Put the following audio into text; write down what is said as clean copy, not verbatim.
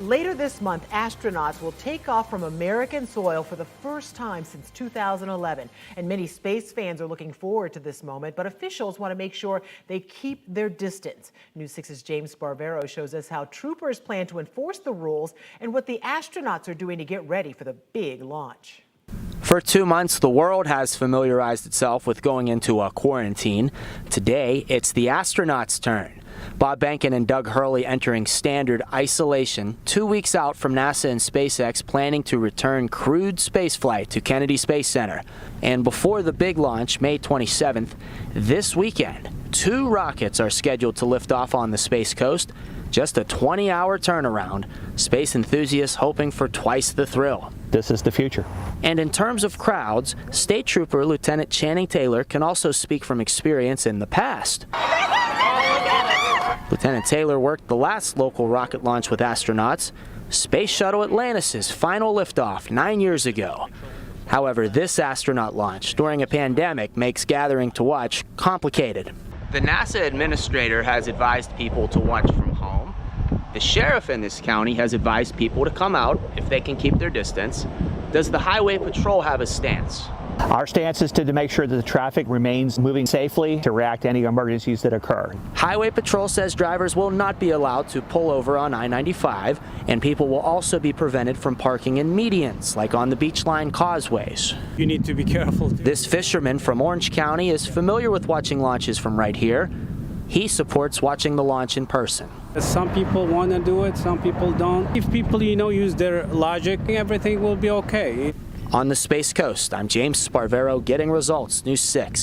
Later this month, astronauts will take off from American soil for the first time since 2011. And many space fans are looking forward to this moment, but officials want to make sure they keep their distance. News 6's James Sparvero shows us how troopers plan to enforce the rules and what the astronauts are doing to get ready for the big launch. For 2 months, the world has familiarized itself with going into a quarantine. Today, it's the astronauts' turn. Bob Behnken and Doug Hurley entering standard isolation 2 weeks out from NASA and SpaceX planning to return crewed spaceflight to Kennedy Space Center. And before the big launch, May 27th, this weekend, 2 rockets are scheduled to lift off on the Space Coast. Just a 20-hour turnaround. Space enthusiasts hoping for twice the thrill. This is the future. And in terms of crowds, State Trooper Lieutenant Channing Taylor can also speak from experience in the past. Lieutenant Taylor worked the last local rocket launch with astronauts, Space Shuttle Atlantis' final liftoff 9 years ago. However, this astronaut launch during a pandemic makes gathering to watch complicated. The NASA administrator has advised people to watch from home. The sheriff in this county has advised people to come out if they can keep their distance. Does the Highway Patrol have a stance? Our stance is to make sure that the traffic remains moving safely to react to any emergencies that occur. Highway Patrol says drivers will not be allowed to pull over on I-95, and people will also be prevented from parking in medians, like on the beachline causeways. You need to be careful. This fisherman from Orange County is familiar with watching launches from right here. He supports watching the launch in person. Some people want to do it, some people don't. If people, use their logic, everything will be okay. On the Space Coast, I'm James Sparvero, getting results, News 6.